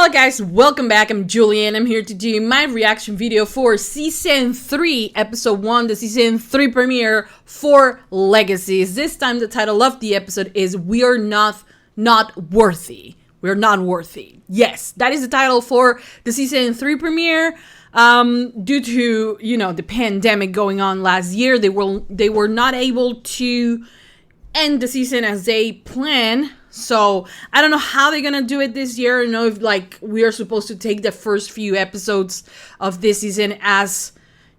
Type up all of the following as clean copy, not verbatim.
Hello guys, welcome back. I'm Julie and I'm here to do my reaction video for Season 3, Episode 1, the Season 3 premiere for Legacies. This time the title of the episode is We're Not Worthy. We're Not Worthy. Yes, that is the title for the Season 3 premiere. Due to, the pandemic going on last year, they were not able to end the season as they planned. So I don't know how they're gonna do it this year. I don't know if we are supposed to take the first few episodes of this season as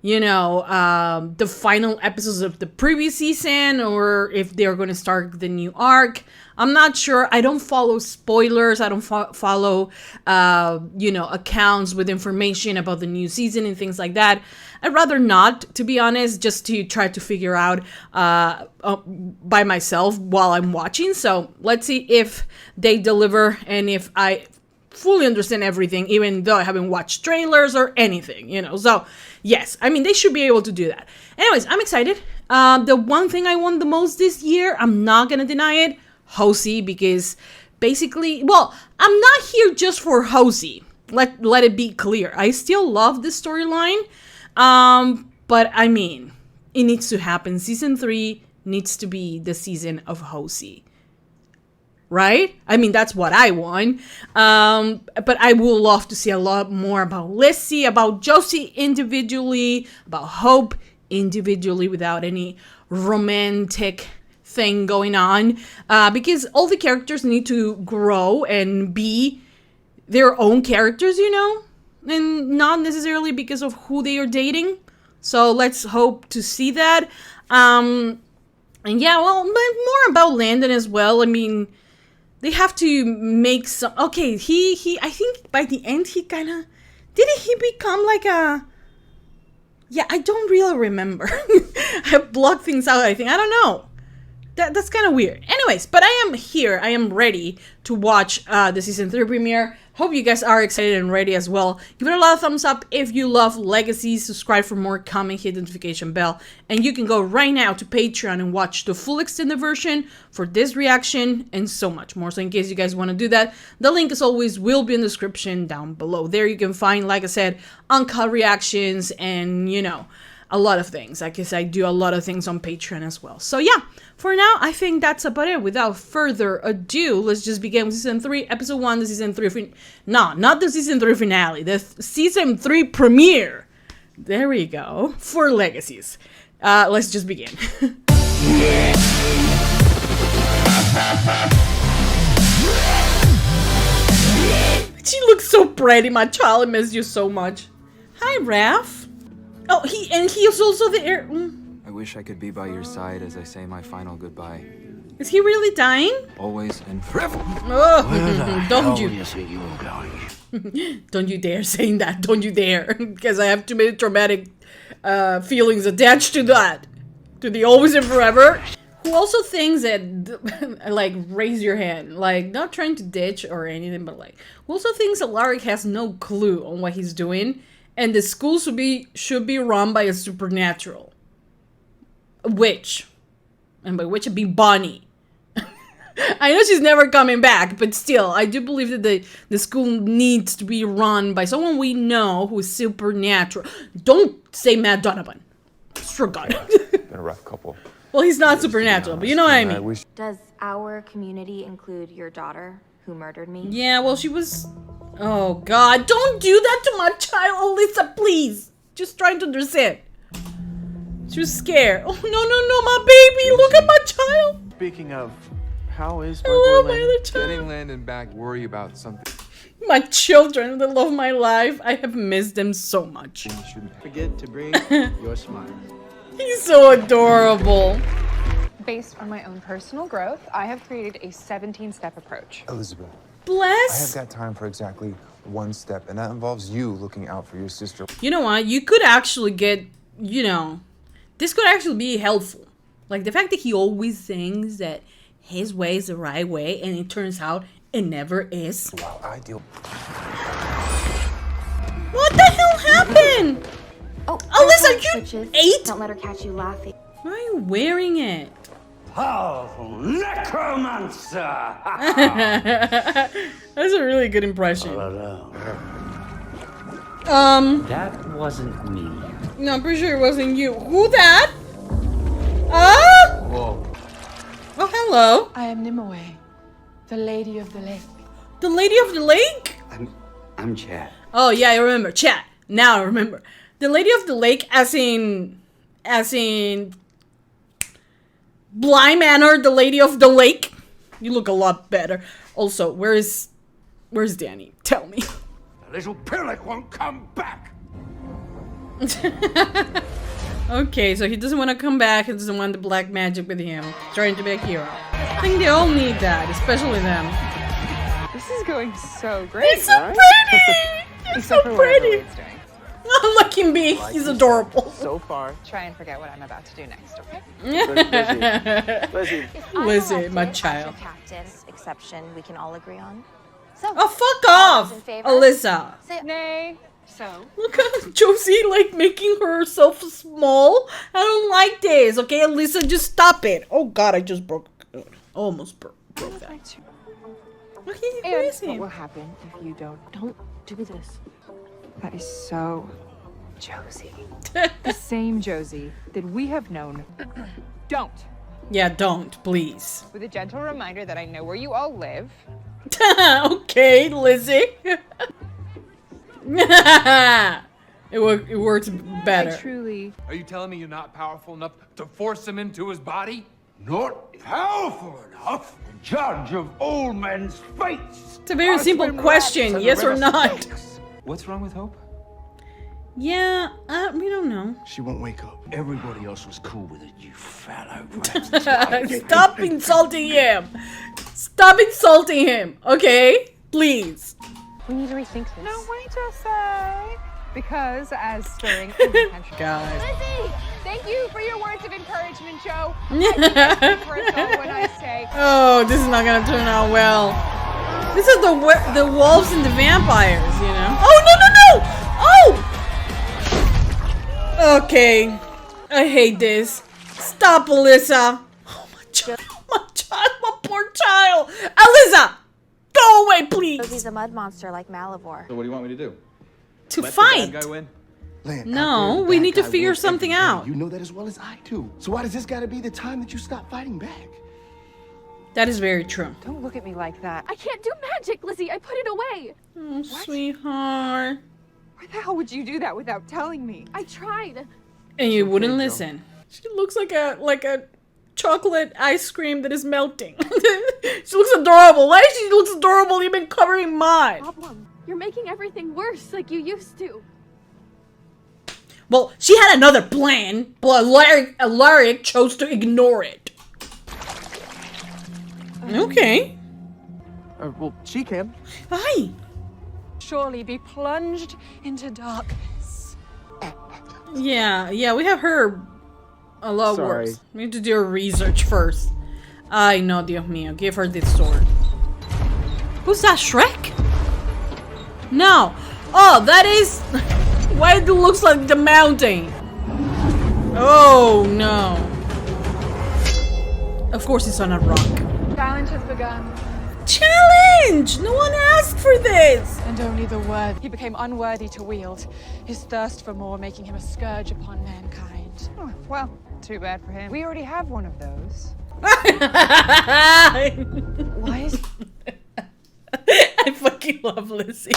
the final episodes of the previous season, or if they're gonna start the new arc. I'm not sure. I don't follow spoilers. I don't follow accounts with information about the new season and things like that. I'd rather not, to be honest, just to try to figure out by myself while I'm watching. So let's see if they deliver and if I fully understand everything, even though I haven't watched trailers or anything, So yes, I mean, they should be able to do that. Anyways, I'm excited. The one thing I want the most this year, I'm not gonna deny it, Hosey, because basically, well, I'm not here just for Hosey. Let it be clear. I still love this storyline. But I mean, it needs to happen. Season 3 needs to be the season of Hosey. Right? I mean, that's what I want. But I would love to see a lot more about Lizzie, about Josie individually, about Hope individually without any romantic thing going on. Because all the characters need to grow and be their own characters, and not necessarily because of who they are dating. So let's hope to see that. And yeah, well, more about Landon as well. I mean, they have to make some. Okay, he. I think by the end he kind of didn't he become like a. Yeah, I don't really remember. I blocked things out. I think I don't know. That's kind of weird. Anyways, but I am here. I am ready to watch the Season 3 premiere. Hope you guys are excited and ready as well. Give it a lot of thumbs up if you love Legacies. Subscribe for more, comment, hit the notification bell. And you can go right now to Patreon and watch the full extended version for this reaction and so much more. So in case you guys want to do that, the link as always will be in the description down below. There you can find, like I said, uncut reactions and, a lot of things. I guess I do a lot of things on Patreon as well. So yeah, for now, I think that's about it. Without further ado, let's just begin with Season 3, Episode 1, the Season 3... not the Season 3 finale, the Season 3 premiere. There we go. For Legacies. Let's just begin. She looks so pretty, my child. I miss you so much. Hi, Raph. Oh, he is also there. I wish I could be by your side as I say my final goodbye. Is he really dying? Always and forever. Oh, don't you? Do you think you were going? Don't you dare saying that. Don't you dare. Because I have too many traumatic feelings attached to that. To the always and forever. Who also thinks that, raise your hand. Not trying to ditch or anything, but who also thinks that Alaric has no clue on what he's doing. And the school should be run by a supernatural witch. And by witch it'd be Bonnie. I know she's never coming back, but still, I do believe that the school needs to be run by someone we know who is supernatural. Don't say Matt Donovan. Sure God. Been a rough couple. Well, he's not supernatural, but you know what I mean. Does our community include your daughter who murdered me? Yeah, well, she was... Oh, God. Don't do that to my child, Alyssa, please. Just trying to understand. She was scared. Oh, no, my baby. Look at my child. Speaking of, how is my I love boy my Landon? other child. Getting Landon back, worry about something. My children, the love of my life. I have missed them so much. You shouldn't forget to bring your smile. He's so adorable. Based on my own personal growth, I have created a 17-step approach. Elizabeth, Bless. I have got time for exactly one step, and that involves you looking out for your sister. You know what? You could actually get, this could actually be helpful. The fact that he always thinks that his way is the right way, and it turns out it never is. While I deal... What the hell happened? Oh, Alyssa, you switches. 8? Don't let her catch you laughing. Why are you wearing it? powerful necromancer! That's a really good impression. That wasn't me. No, I'm pretty sure it wasn't you. Who that? Ah! Whoa. Oh, hello. I am Nimue, the Lady of the Lake. The Lady of the Lake? I'm Chad. Oh, yeah, I remember. Chat. Now I remember. The Lady of the Lake as in Bly Manor, the Lady of the Lake. You look a lot better. Also, where's Danny? Tell me. The little pillock won't come back! Okay, so he doesn't want to come back. He doesn't want the black magic with him. Trying to be a hero. I think they all need that, especially them. This is going so great. He's so pretty! He's so Except for whatever pretty! Wade's doing. Oh, look him be. He's adorable. So far. Try and forget what I'm about to do next, okay? Lizzie. Lizzie, my child. Captain's exception we can all agree on. So, Oh, fuck off, in favor? Alyssa. Nay. So, Look at Josie, like, making herself small. I don't like this, okay? Alyssa, just stop it. Oh, God, I just broke. Almost broke that. Look, he's and what crazy. will happen if you don't do this? That is so Josie. The same Josie that we have known. Don't. Yeah, don't, please. With a gentle reminder that I know where you all live. Okay, Lizzie. It works better. I truly. Are you telling me you're not powerful enough to force him into his body? Not powerful enough to judge of all men's fates! It's a very simple question, yes or not. What's wrong with Hope? Yeah, we don't know. She won't wake up. Everybody else was cool with it, you fallow. Stop insulting him. Stop insulting him, okay? Please. We need to rethink this. No, wait a sec. Because as stirring intention. Guys. Lizzie, thank you for your words of encouragement, Joe. I think I speak for us all when I say. Oh, this is not gonna turn out well. This is the wolves and the vampires, you know? Oh, no, no, no! Oh! Okay. I hate this. Stop, Alyssa. Oh, my child. My child. My poor child. Alyssa! Go away, please. Rosie's a mud monster like Malivore. So what do you want me to do? To Let fight. the bad guy win? Lan, No, after we the need bad to guy figure wins something every day, out. You know that as well as I do. So why does this gotta be the time that you stop fighting back? That is very true. Don't look at me like that. I can't do magic, Lizzie. I put it away. Oh, sweetheart. Why the hell would you do that without telling me? I tried. And you wouldn't listen. She looks like a chocolate ice cream that is melting. She looks adorable. Why she looks adorable even covering mine? Problem. You're making everything worse like you used to. Well, she had another plan, but Alaric chose to ignore it. Okay. Well, she can. Hi. Surely be plunged into darkness. Yeah, we have her a lot Sorry. worse. We need to do our research first. Ay, no, Dios mío. Give her this sword. Who's that, Shrek? No. Oh, that is... Why it looks like the mountain? Oh, no. Of course it's on a rock. Challenge has begun, Challenge! No one asked for this! and only the worthy. He became unworthy to wield, his thirst for more making him a scourge upon mankind. Oh, well, too bad for him. We already have one of those. Why is... I fucking love Lizzie.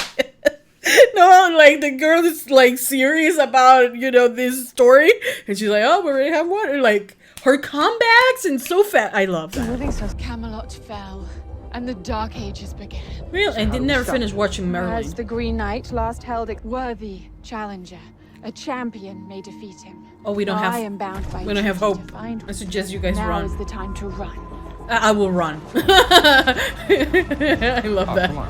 No, like, the girl is, like, serious about, you know, this story. And she's like, oh, we already have one. And, like, her comebacks and so fat. I love that. Moving says Camelot fell, and the Dark Ages began. Really? I did never finish watching As Merlin. the Green Knight last held a worthy challenger, a champion may defeat him. Oh, we don't I have... am bound by We don't have duty to hope. find I suggest you guys now run. is the time to run. I will run. I love that. Come on.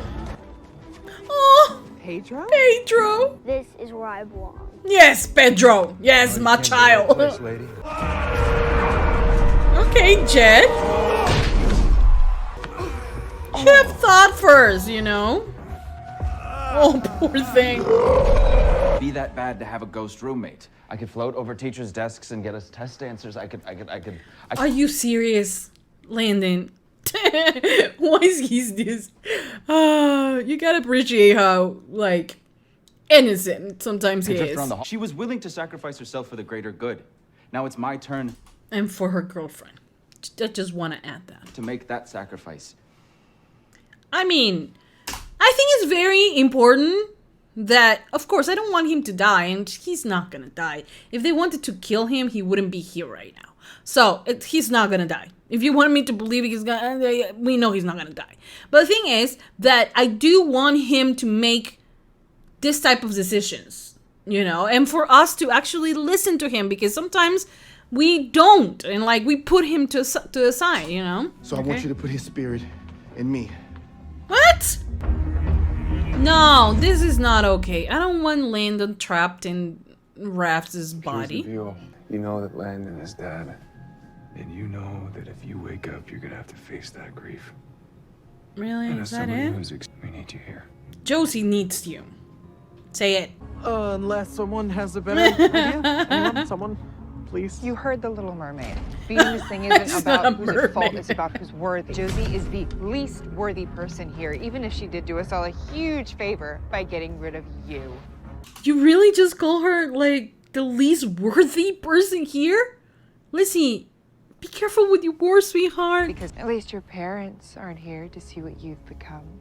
Oh, Pedro? Pedro. This is where I belong. Yes, Pedro. Yes, my child. lady. Okay, Jed. You have thought first, you know? Oh, poor thing. be that bad to have a ghost roommate? I could float over teachers' desks and get us test answers. I could. Are you serious, Landon? Why is he this? You gotta appreciate how, like, innocent sometimes he is. She was willing to sacrifice herself for the greater good. Now it's my turn. And for her girlfriend. I just want to add that. To make that sacrifice. I mean, I think it's very important that, of course, I don't want him to die, and he's not gonna die. If they wanted to kill him, he wouldn't be here right now. So, he's not gonna die. If you want me to believe he's gonna, we know he's not gonna die. But the thing is that I do want him to make this type of decisions, you know, and for us to actually listen to him, because sometimes we don't, and like we put him to the side, you know. So I want you to put his spirit in me. What? No, this is not okay. I don't want Landon trapped in Raph's body. You know that Landon is dead. And you know that if you wake up, you're gonna have to face that grief. Really? And Is as that somebody it? who's we need you here. Josie needs you. Say it. Unless someone has a better idea. Anyone? Someone? Please? You heard the Little Mermaid. Being this thing isn't about who's at fault, it's about who's worthy. Josie is the least worthy person here, even if she did do us all a huge favor by getting rid of you. You really just call her, like, the least worthy person here? Lizzie, be careful with your words, sweetheart. Because at least your parents aren't here to see what you've become.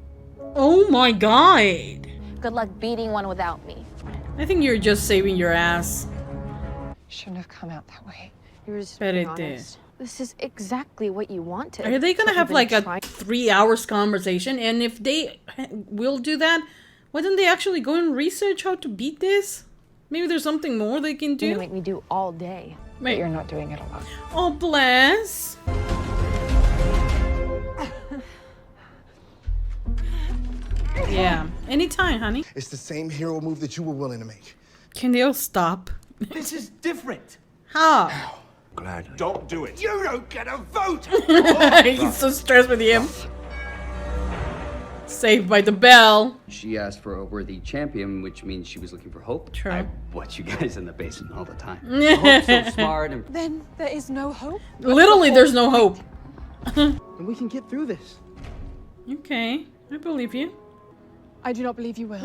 Oh my god. Good luck beating one without me. I think you're just saving your ass. Shouldn't have come out that way. You were just Bet being it did. honest. This is exactly what you wanted. Are they gonna But have you've like been a trying- 3 hours conversation? And if they will do that, why don't they actually go and research how to beat this? Maybe there's something more they can You're gonna do? make me do all day. But you're not doing it alone. Oh, bless. Yeah, anytime, honey. It's the same hero move that you were willing to make. Can they all stop? This is different. How? Gladly. Don't do it. You don't get a vote. He's so stressed with him. Saved by the bell. She asked for a worthy champion, which means she was looking for hope. True. I watch you guys in the basement all the time. Hope's so smart and... Then there is no hope? Literally, there's no hope. And we can get through this. Okay, I believe you. I do not believe you will.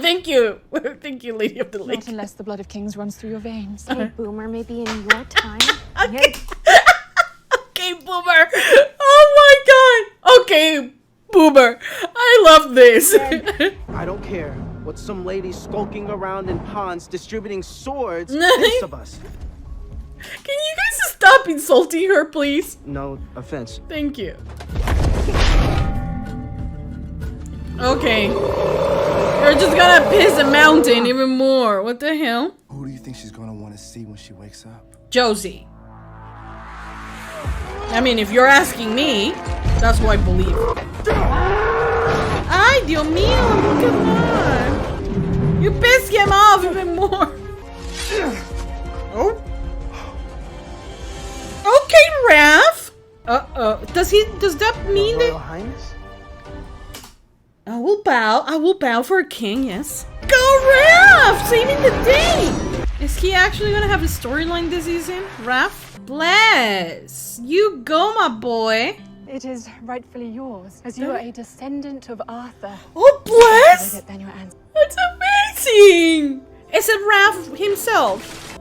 Thank you. Thank you, Lady of the Lake. Not unless the blood of kings runs through your veins. Hey, Boomer, maybe in your time. Okay. Okay, Boomer. Oh my god. Okay, Boomer. I love this. I don't care what some lady skulking around in ponds distributing swords Nice. thinks of us. Can you guys stop insulting her, please? No offense. Thank you. Okay. You're just gonna piss a mountain even more. What the hell? Who do you think she's gonna want to see when she wakes up? Josie. I mean, if you're asking me, that's who I believe. Ay, Dios mío, look at that. You pissed him off even more. Oh. Okay, Raph. Does that mean Royal that Highness? I will bow for a king, yes. Go Raph! Saving the day! Is he actually gonna have a storyline this season, Raph? Bless! You go, my boy! It is rightfully yours, as you are a descendant of Arthur. Oh, bless! With it, then your ancestors. That's amazing! Is it Raph himself?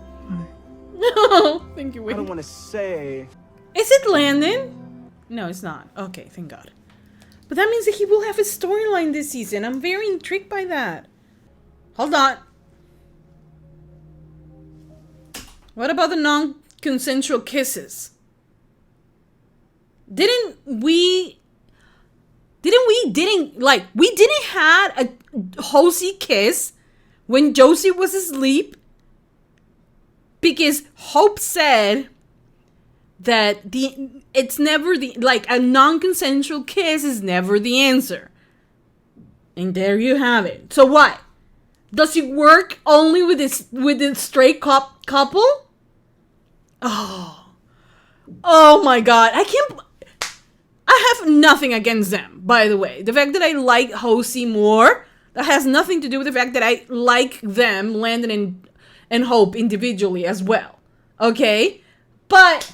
No, thank you, I Wade. don't want to say. Is it Landon? No, it's not. Okay, thank God. But that means that he will have a storyline this season. I'm very intrigued by that. Hold on. What about the non-consensual kisses? We didn't had a Hosey kiss when Josie was asleep? Because Hope said that it's never a non-consensual kiss is never the answer. And there you have it. So what? Does it work only with the straight couple? Oh my god. I have nothing against them, by the way. The fact that I like Hosey more, That has nothing to do with the fact that I like them, Landon and Hope, individually as well. Okay? But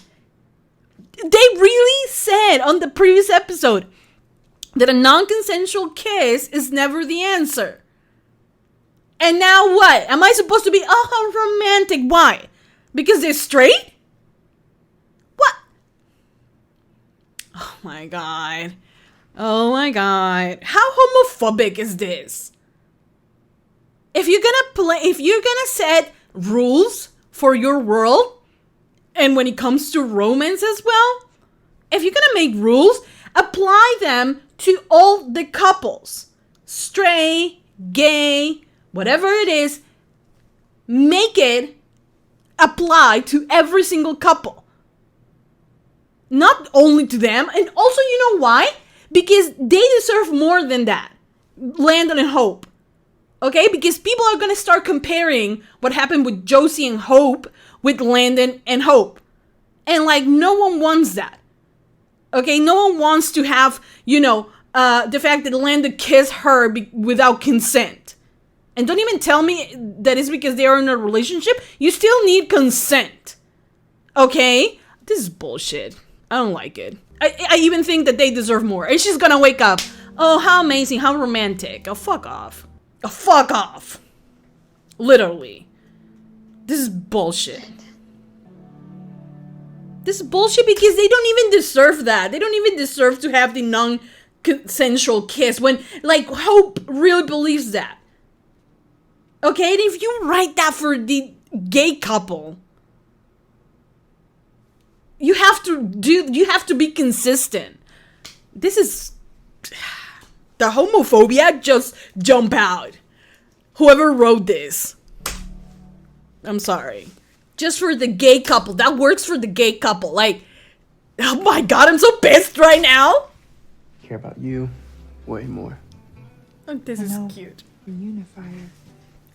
they really said on the previous episode that a non-consensual kiss is never the answer. And now what? Am I supposed to be, oh, how romantic? Why? Because they're straight? What? Oh my god. Oh my god. How homophobic is this? If you're gonna set rules for your world, and when it comes to romance as well, if you're gonna make rules, apply them to all the couples. Straight, gay, whatever it is, make it apply to every single couple. Not only to them, and also, you know why? Because they deserve more than that. Landon and Hope. Okay? Because people are gonna start comparing what happened with Josie and Hope with Landon and Hope. And like, no one wants that. Okay? No one wants to have, the fact that Landon kissed her without consent. And don't even tell me that it's because they are in a relationship. You still need consent. Okay? This is bullshit. I don't like it. I even think that they deserve more. And she's gonna wake up. Oh, how amazing. How romantic. Oh, fuck off. Oh, fuck off. Literally. This is bullshit. This is bullshit because they don't even deserve that. They don't even deserve to have the non-consensual kiss when, like, Hope really believes that. Okay, and if you write that for the gay couple, you have to be consistent. This is the homophobia just jump out. Whoever wrote this, I'm sorry. Just for the gay couple, that works for the gay couple. Like, oh my god, I'm so pissed right now. I care about you way more. Oh, this is cute. Unifier.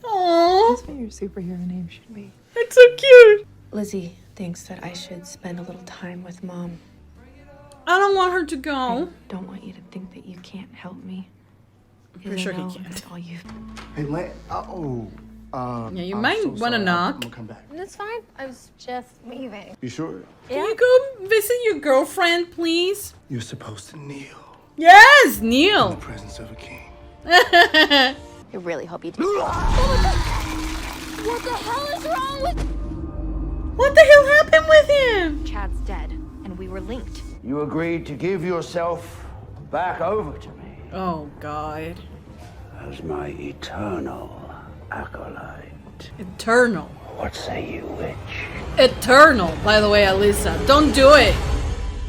Aww. That's what your superhero name should be. It's so cute. Lizzie thinks that I should spend a little time with Mom. I don't want her to go. I don't want you to think that you can't help me. I'm pretty sure he can't. All you. Hey, yeah, you might want to knock. I'm gonna come back. That's fine. I was just leaving. You sure? Can you go visit your girlfriend, please? You're supposed to kneel Yes, in kneel. the presence of a king. I really hope you do. What the hell is wrong with... What the hell happened with him? Chad's dead, and we were linked. You agreed to give yourself back over to me Oh, God. as my eternal acolyte. Eternal. What say you, witch? Eternal, by the way, Alyssa. Don't do it.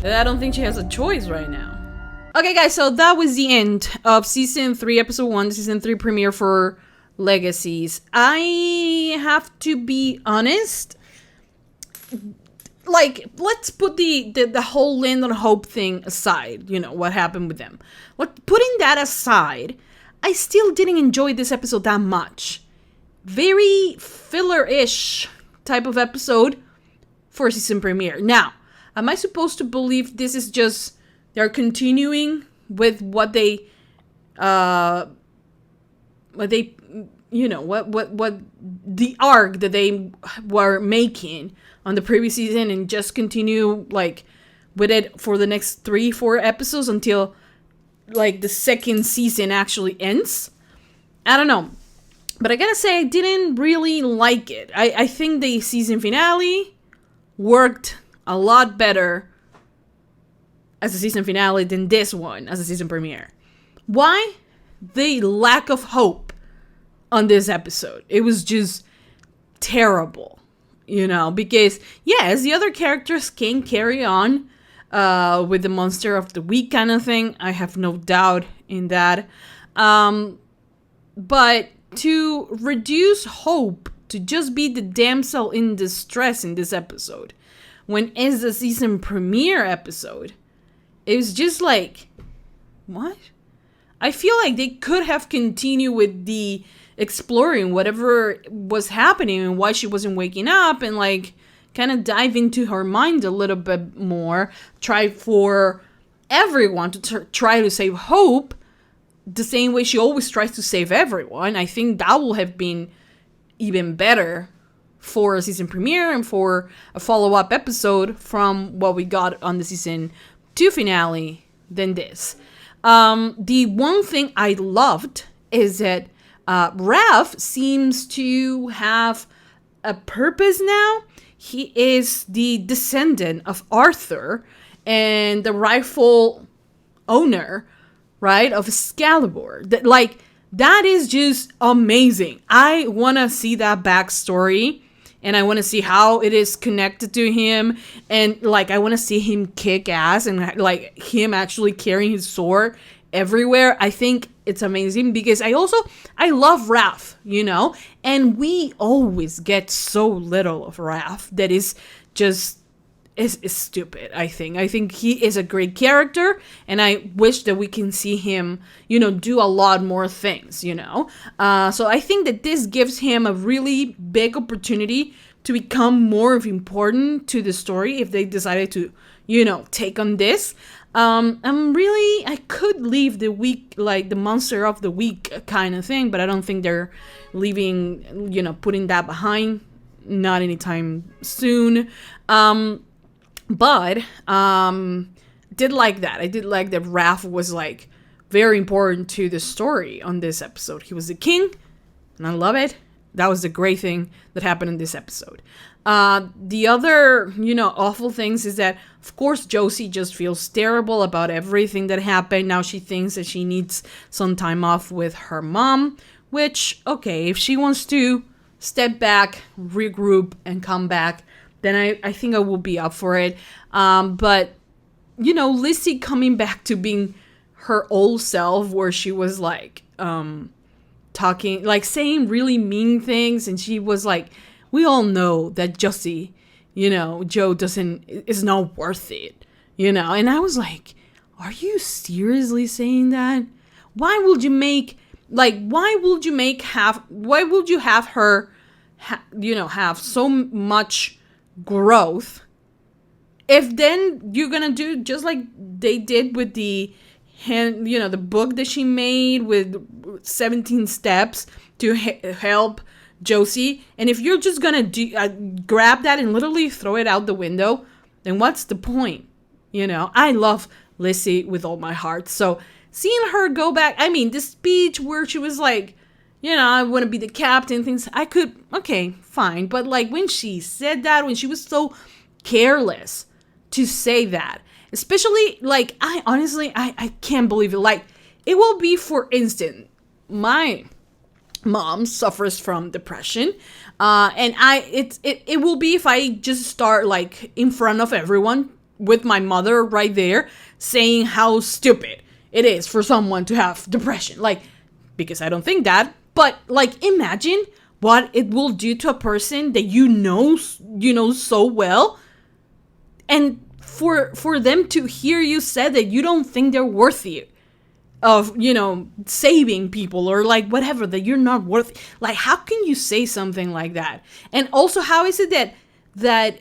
I don't think she has a choice right now. Okay, guys, so that was the end of Season 3, Episode 1, Season 3 premiere for Legacies. I have to be honest. Like, let's put the whole Landon Hope thing aside. You know, what happened with them. Putting that aside, I still didn't enjoy this episode that much. Very filler-ish type of episode for season premiere. Now, am I supposed to believe this is just they're continuing with what the arc that they were making on the previous season and just continue like with it for the next 3-4 episodes until like the second season actually ends? I don't know. But I gotta say, I didn't really like it. I think the season finale worked a lot better as a season finale than this one as a season premiere. Why? The lack of hope on this episode. It was just terrible, you know, because yes, the other characters can carry on with the monster of the week kind of thing. I have no doubt in that. But to reduce Hope to just be the damsel in distress in this episode, when it's the season premiere episode, it was just like, what? I feel like they could have continued with the exploring whatever was happening and why she wasn't waking up and like kind of dive into her mind a little bit more. Try for everyone to try to save Hope the same way she always tries to save everyone. I think that will have been even better for a season premiere and for a follow-up episode from what we got on the season 2 finale than this. The one thing I loved is that Raph seems to have a purpose now. He is the descendant of Arthur and the rightful owner, right, of Excalibur. That is just amazing. I want to see that backstory, and I want to see how it is connected to him, and I want to see him kick ass and him actually carrying his sword everywhere. I think it's amazing because I love Raph, and we always get so little of Raph that is just is stupid. I think he is a great character, and I wish that we can see him, do a lot more things, so I think that this gives him a really big opportunity to become more important to the story if they decided to, take on this. I could leave the week, the monster of the week kind of thing, but I don't think they're leaving, putting that behind, not anytime soon. But did like that. I did like that Raph was very important to the story on this episode. He was the king, and I love it. That was the great thing that happened in this episode. The other, awful things is that, of course, Josie just feels terrible about everything that happened. Now she thinks that she needs some time off with her mom, which, okay, if she wants to step back, regroup, and come back, then I think I will be up for it. But, Lizzie coming back to being her old self, where she was talking, saying really mean things, and she was we all know that Josie, Joe is not worth it, and I was are you seriously saying that? Why would you have her, have so much growth if then you're gonna do just like they did with the book that she made with 17 steps to help Josie, and if you're just gonna grab that and literally throw it out the window, then what's the point? I love Lizzie with all my heart, so seeing her go back, the speech where she was I want to be the captain, things, okay, fine. But when she said that, when she was so careless to say that, especially, I honestly, I can't believe it. It will be, for instance, my mom suffers from depression. And it will be if I just start in front of everyone with my mother right there saying how stupid it is for someone to have depression. Because I don't think that. But imagine what it will do to a person that so well, and for them to hear you say that you don't think they're worthy of saving people or whatever, that you're not worth. How can you say something like that? And also, how is it that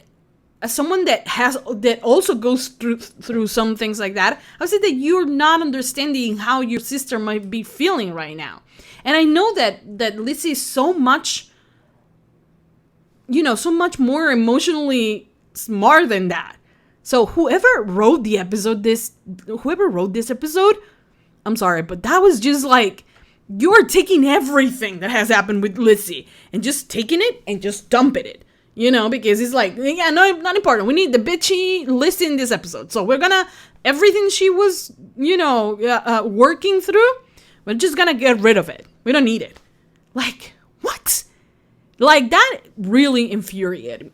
as someone that also goes through some things like that, how is it that you're not understanding how your sister might be feeling right now? And I know that Lizzie is so much more emotionally smart than that. So whoever wrote this episode, I'm sorry, but that was just you're taking everything that has happened with Lizzie and just taking it and just dumping it. Because it's no, not important. We need the bitchy Lizzie in this episode. So we're gonna, everything she was, working through, we're just gonna get rid of it. We don't need it. What? That really infuriated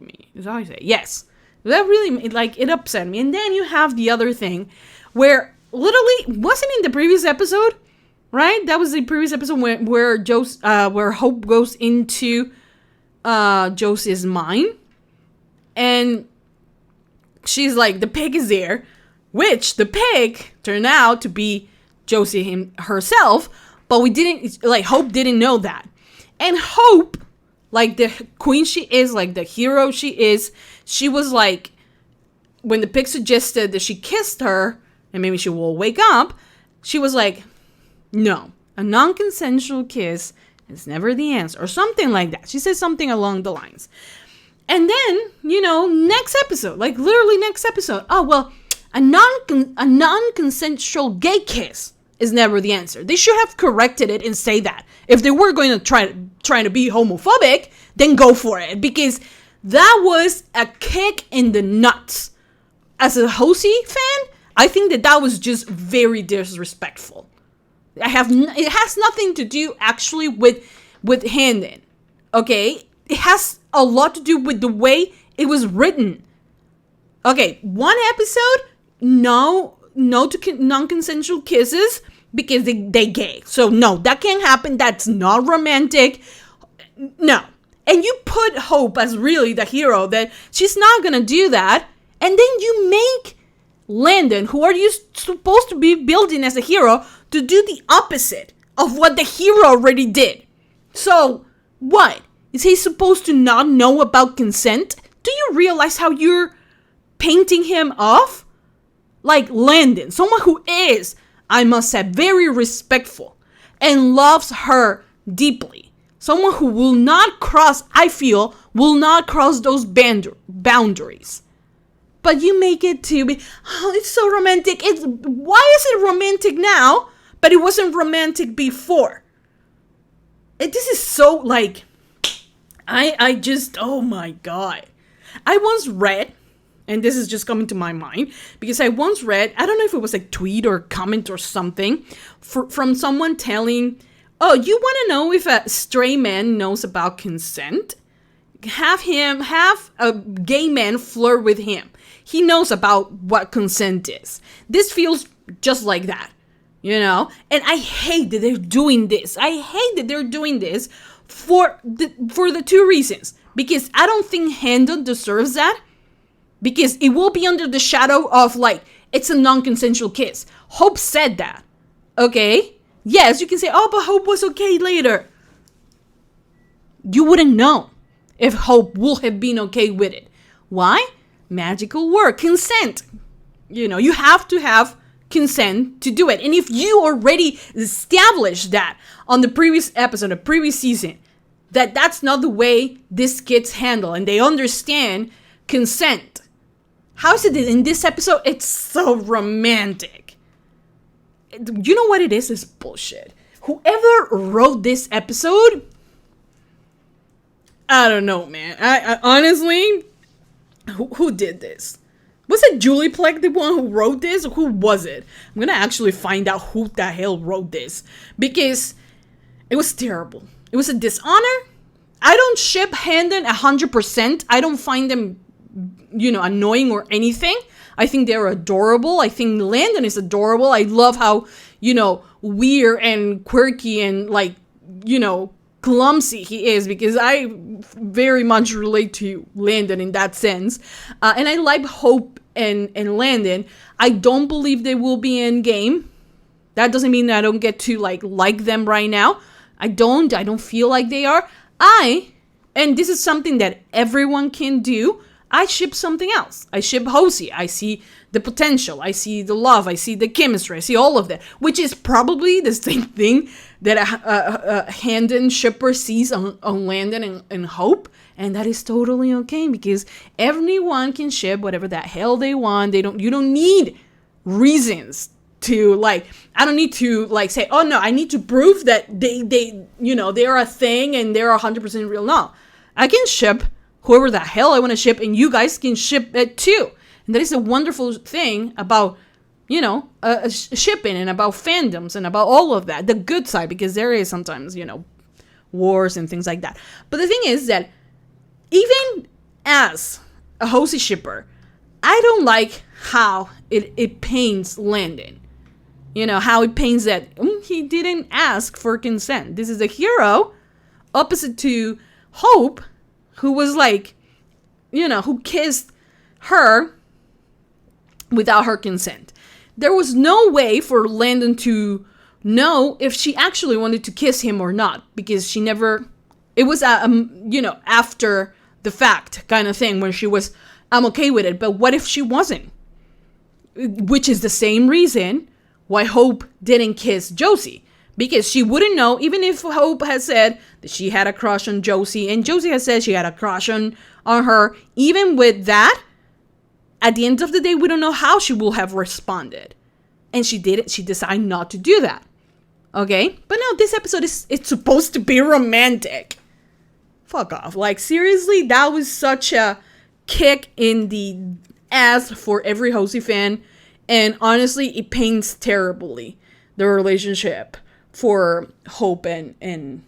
me. Is that how I say it? Yes. That really, it upset me. And then you have the other thing where literally, wasn't in the previous episode, right? That was the previous episode where Hope goes into Josie's mind. And she's the pig is there, which the pig turned out to be Josie herself, but we didn't, Hope didn't know that. And Hope, the queen she is, the hero she is, she was when the pig suggested that she kissed her, and maybe she will wake up, she was like, no, a non-consensual kiss is never the answer, or something like that. She said something along the lines. And then, next episode, like literally next episode, oh, well, a non-consensual gay kiss is never the answer. They should have corrected it and say that. If they were going to try to be homophobic, then go for it, because that was a kick in the nuts. As a Hosey fan, I think that was just very disrespectful. It has nothing to do actually with Handon, okay? It has a lot to do with the way it was written. Okay, one episode, no to non-consensual kisses because they gay. So no, that can't happen. That's not romantic. No. And you put Hope as really the hero, that she's not gonna do that. And then you make Landon, who are you supposed to be building as a hero, to do the opposite of what the hero already did. So what? Is he supposed to not know about consent? Do you realize how you're painting him off? Like Landon, someone who is, I must say, very respectful and loves her deeply. Someone who will not cross, I feel, will not cross those boundaries. But you make it to be, oh, it's so romantic. Why is it romantic now, but it wasn't romantic before? This is so, like, I just, oh my God. I once read, and this is just coming to my mind, because I once read, I don't know if it was a tweet or comment or something, from someone telling, oh, you want to know if a stray man knows about consent? Have a gay man flirt with him. He knows about what consent is. This feels just like that, And I hate that they're doing this. For the two reasons. Because I don't think Handon deserves that. Because it will be under the shadow of, like, it's a non-consensual kiss. Hope said that. Okay? Yes, you can say, oh, but Hope was okay later. You wouldn't know if Hope would have been okay with it. Why? Magical word. Consent. You have to have consent to do it. And if you already established that on the previous episode, the previous season, that's not the way this gets handled, and they understand consent, how is it that in this episode it's so romantic? You know what it is? It's bullshit. Whoever wrote this episode, I don't know, man. I honestly, who did this? Was it JuliDG the one who wrote this? Or who was it? I'm gonna actually find out who the hell wrote this, because it was terrible. It was a dishonor. I don't ship Handon 100%. I don't find them, annoying or anything. I think they're adorable. I think Landon is adorable. I love how, weird and quirky and, like, clumsy he is, because I very much relate to Landon in that sense. And I like Hope and Landon. I don't believe they will be in game. That doesn't mean that I don't get to like them right now. I don't feel like they are. And this is something that everyone can do, I ship something else. I ship Hosey. I see the potential. I see the love. I see the chemistry. I see all of that, which is probably the same thing that a Handon shipper sees on Landon and Hope. And that is totally okay, because everyone can ship whatever the hell they want. You don't need reasons to, like, I don't need to, like, say, oh no, I need to prove that they're a thing and they're 100% real. No, I can ship whoever the hell I want to ship, and you guys can ship it too. And that is a wonderful thing about, shipping, and about fandoms, and about all of that. The good side, because there is sometimes, wars and things like that. But the thing is that even as a Hosey shipper, I don't like how it paints Landon. How it paints that he didn't ask for consent. This is a hero opposite to Hope, who was like, who kissed her without her consent. There was no way for Landon to know if she actually wanted to kiss him or not, because she never, it was, after the fact kind of thing, when she was, I'm okay with it, but what if she wasn't? Which is the same reason why Hope didn't kiss Josie. Because she wouldn't know, even if Hope has said that she had a crush on Josie, and Josie has said she had a crush on her, even with that, at the end of the day, we don't know how she will have responded. And she didn't. She decided not to do that. Okay? But no, this episode it's supposed to be romantic. Fuck off. Like, seriously, that was such a kick in the ass for every Hosey fan. And honestly, it paints terribly the relationship for Hope and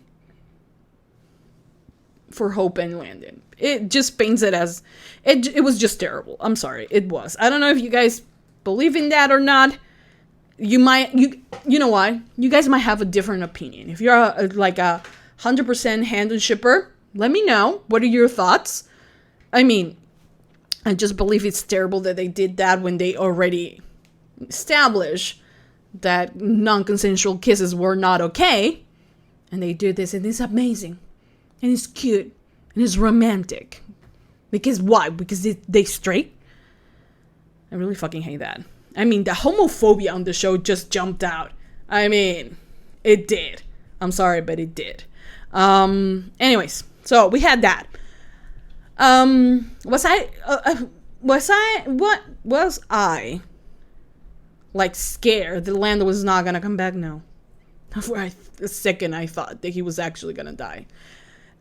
Landon. It just paints it as it was just terrible. I'm sorry, it was. I don't know if you guys believe in that or not. You know why? You guys might have a different opinion. If you're like a 100% Handon shipper, let me know. What are your thoughts? I mean, I just believe it's terrible that they did that when they already established that non-consensual kisses were not okay. And they do this, and it's amazing. And it's cute. And it's romantic. Because why? Because they straight? I really fucking hate that. I mean, the homophobia on the show just jumped out. I mean, it did. I'm sorry, but it did. Anyways, so we had that. Was I like scared that Lando was not gonna come back? No. For a second, I thought that he was actually gonna die.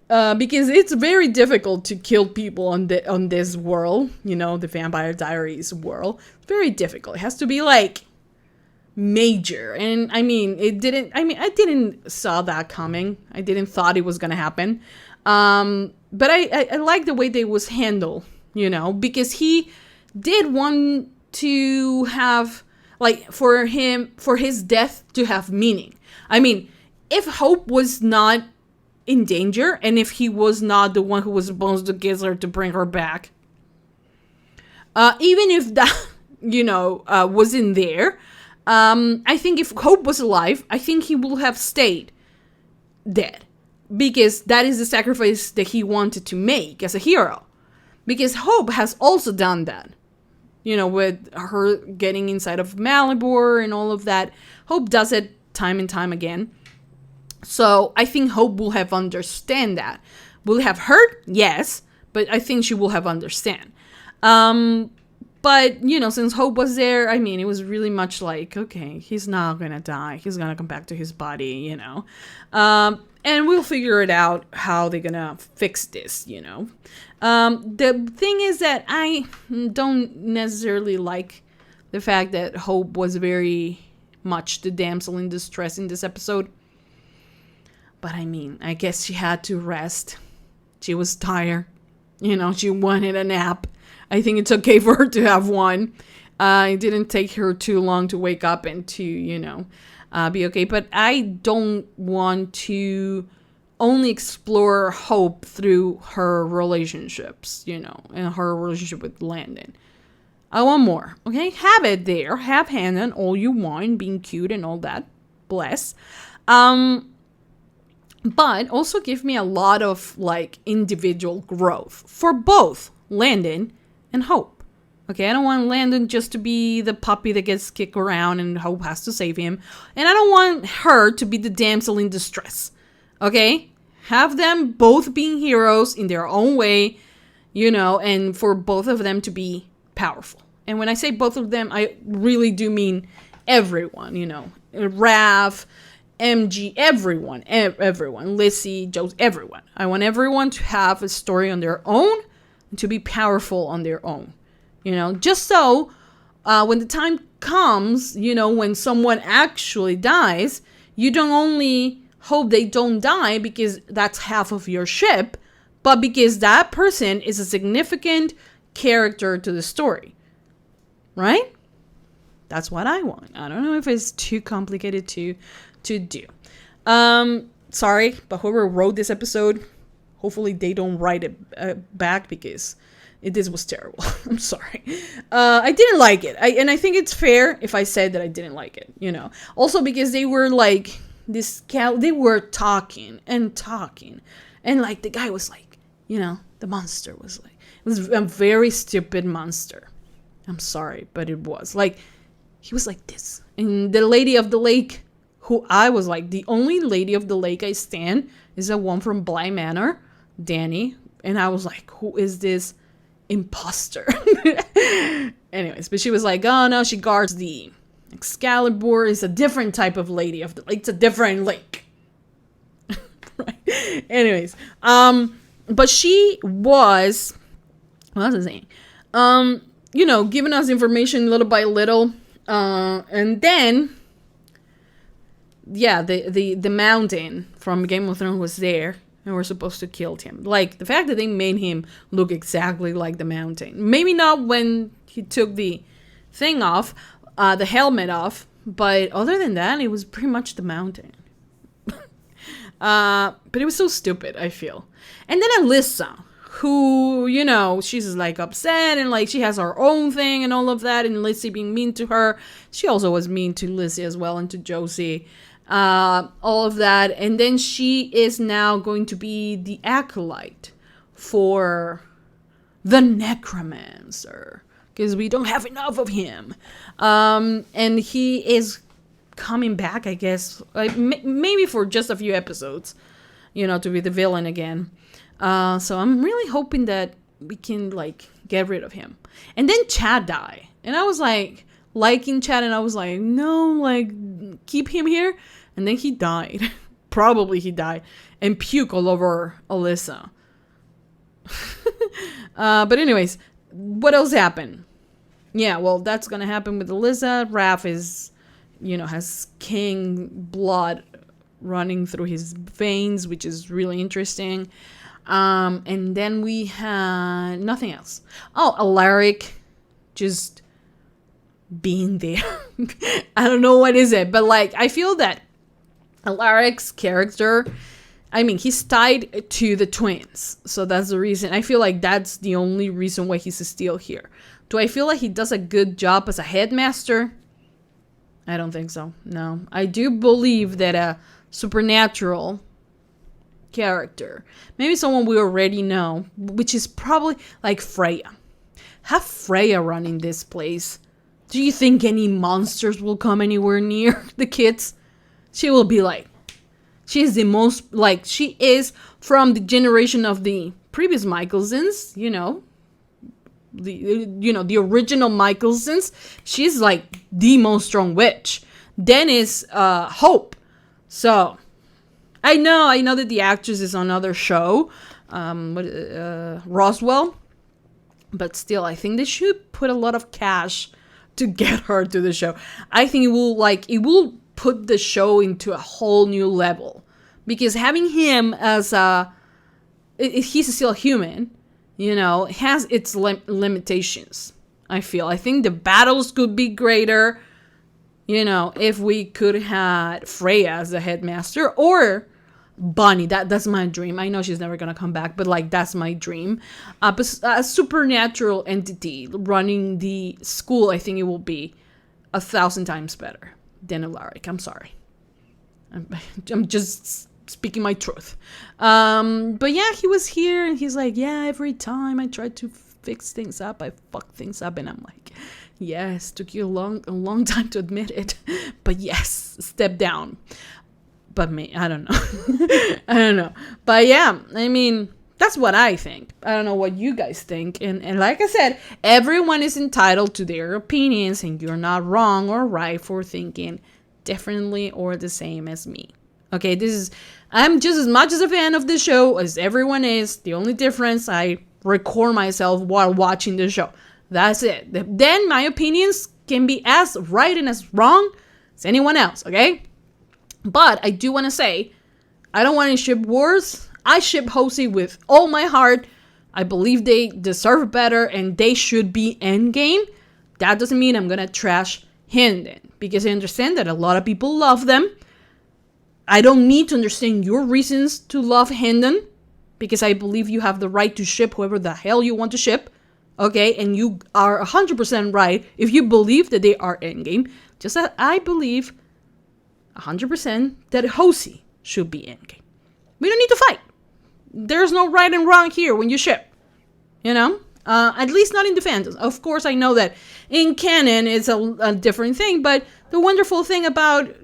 Because it's very difficult to kill people on this world, you know, the Vampire Diaries world. It's very difficult. It has to be like major. And I mean, I didn't saw that coming. I didn't thought it was gonna happen. But I like the way they was handled, you know, because he did want to have, like, for his death to have meaning. I mean, if Hope was not in danger, and if he was not the one who was supposed to kiss her to bring her back, even if that, you know, wasn't there, I think if Hope was alive, I think he would have stayed dead. Because that is the sacrifice that he wanted to make as a hero. Because Hope has also done that. You know, with her getting inside of Malibor and all of that. Hope does it time and time again. So I think Hope will have understand that. Will have hurt? Yes. But I think she will have understand. But, you know, since Hope was there, I mean, it was really much like, okay, he's not gonna die. He's gonna come back to his body, you know. And we'll figure it out how they're gonna fix this, you know. The thing is that I don't necessarily like the fact that Hope was very much the damsel in distress in this episode. But I mean, I guess she had to rest. She was tired. You know, she wanted a nap. I think it's okay for her to have one. It didn't take her too long to wake up and to, you know, be okay. But I don't want to only explore Hope through her relationships, you know, and her relationship with Landon. I want more, okay? Have it there. Have Hannah all you want, being cute and all that. Bless. But also give me a lot of, like, individual growth for both Landon and Hope. Okay, I don't want Landon just to be the puppy that gets kicked around and Hope has to save him. And I don't want her to be the damsel in distress. Okay? Have them both being heroes in their own way, you know, and for both of them to be powerful. And when I say both of them, I really do mean everyone, you know. Raph, MG, everyone, Lissy, Joe, everyone. I want everyone to have a story on their own and to be powerful on their own. You know, just so when the time comes, you know, when someone actually dies, you don't only hope they don't die because that's half of your ship, but because that person is a significant character to the story. Right? That's what I want. I don't know if it's too complicated to do. Sorry, but whoever wrote this episode, hopefully they don't write it back because this was terrible. I'm sorry. I didn't like it. And I think it's fair if I said that I didn't like it, you know. Also because they were like, they were talking. And like the guy was like, you know, the monster was like, it was a very stupid monster. I'm sorry, but it was. Like, he was like this. And the Lady of the Lake, who I was like, the only Lady of the Lake I stand is the one from Bly Manor, Danny. And I was like, who is this imposter? Anyways, but she was like, oh no, she guards the Excalibur. Is a different type of Lady of the Lake. It's a different lake. Right. Anyways, but she was, what was I saying? Giving us information little by little. And then, yeah, the mountain from Game of Thrones was there, and we're supposed to kill him. Like, the fact that they made him look exactly like the mountain. Maybe not when he took the thing off, the helmet off, but other than that, it was pretty much the mountain. But it was so stupid, I feel. And then Alyssa, who, she's like upset and like she has her own thing and all of that, and Lizzie being mean to her. She also was mean to Lizzie as well and to Josie. All of that. And then she is now going to be the acolyte for the necromancer, because we don't have enough of him. And he is coming back, I guess, like maybe for just a few episodes, to be the villain again. So I'm really hoping that we can like get rid of him. And then Chad died, and I was like liking Chad, and I was like, no, like keep him here. And then he died. Probably he died and puke all over Alyssa. But anyways, what else happened? Yeah, well, that's gonna happen with Alyssa. Raph is, has king blood running through his veins, which is really interesting. And then we had nothing else. Oh, Alaric just being there. I don't know what is it, but like I feel that Alaric's character, I mean, he's tied to the twins, so that's the reason. I feel like that's the only reason why he's still here. Do I feel like he does a good job as a headmaster? I don't think so. No, I do believe that a supernatural character, maybe someone we already know, which is probably like Freya. Have Freya running this place. Do you think any monsters will come anywhere near the kids? She will be like, she's the most, like, she is from the generation of the previous Michelsons, the original Michelsons. She's like the most strong witch. Then is Hope. So I know that the actress is on another show, Roswell, but still, I think they should put a lot of cash to get her to the show. I think it will put the show into a whole new level, because having him as he's still human, has its limitations. I think the battles could be greater, if we could have Freya as the headmaster, or Bonnie. That's my dream. I know she's never gonna come back, but like that's my dream. A supernatural entity running the school, I think it will be 1,000 times better than Alaric. I'm sorry. I'm just speaking my truth. But yeah, he was here and he's like, yeah, every time I try to fix things up, I fuck things up. And I'm like, yes, took you a long time to admit it. But yes, step down. But me, I don't know. I don't know. But yeah, I mean, that's what I think. I don't know what you guys think. And like I said, everyone is entitled to their opinions, and you're not wrong or right for thinking differently or the same as me. Okay, I'm just as much as a fan of the show as everyone is. The only difference, I record myself while watching the show. That's it. Then my opinions can be as right and as wrong as anyone else, okay? But I do want to say, I don't want to ship wars. I ship Hosey with all my heart. I believe they deserve better and they should be endgame. That doesn't mean I'm going to trash Hendon, because I understand that a lot of people love them. I don't need to understand your reasons to love Hendon, because I believe you have the right to ship whoever the hell you want to ship. Okay, and you are 100% right if you believe that they are endgame. Just as I believe 100% that Hosey should be endgame. We don't need to fight. There's no right and wrong here when you ship. At least not in the fandom. Of course, I know that in canon it's a different thing, but the wonderful thing about,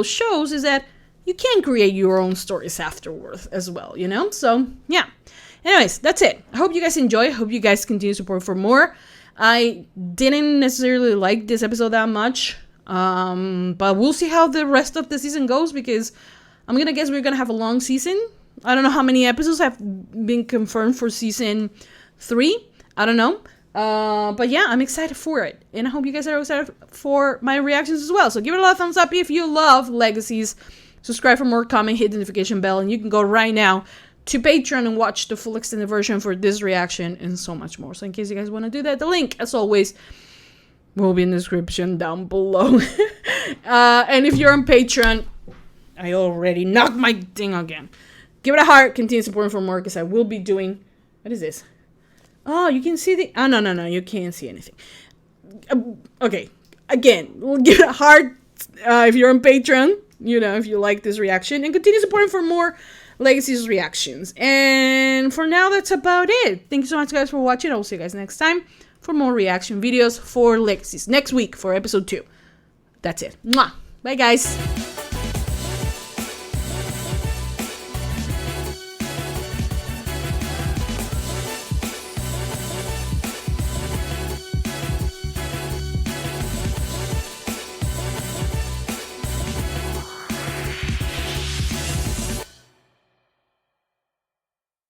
shows is that you can create your own stories afterwards as well, So, yeah. Anyways, that's it. I hope you guys enjoy. I hope you guys continue to support for more. I didn't necessarily like this episode that much, but we'll see how the rest of the season goes, because I'm going to guess we're going to have a long season. I don't know how many episodes have been confirmed for season 3. I don't know. But yeah, I'm excited for it. And I hope you guys are excited for my reactions as well. So give it a lot of thumbs up if you love Legacies. Subscribe for more, comment, hit the notification bell, and you can go right now to Patreon and watch the full extended version for this reaction and so much more. So in case you guys want to do that, the link, as always, will be in the description down below. And if you're on Patreon, I already knocked my thing again. Give it a heart, continue supporting for more, because I will be doing... What is this? Oh, you can see the... Oh, no, you can't see anything. Okay, again, give it a heart if you're on Patreon, if you like this reaction, and continue supporting for more Legacies reactions. And for now, that's about it. Thank you so much, guys, for watching. I will see you guys next time for more reaction videos for Legacies. Next week for episode 2. That's it. Mwah. Bye, guys.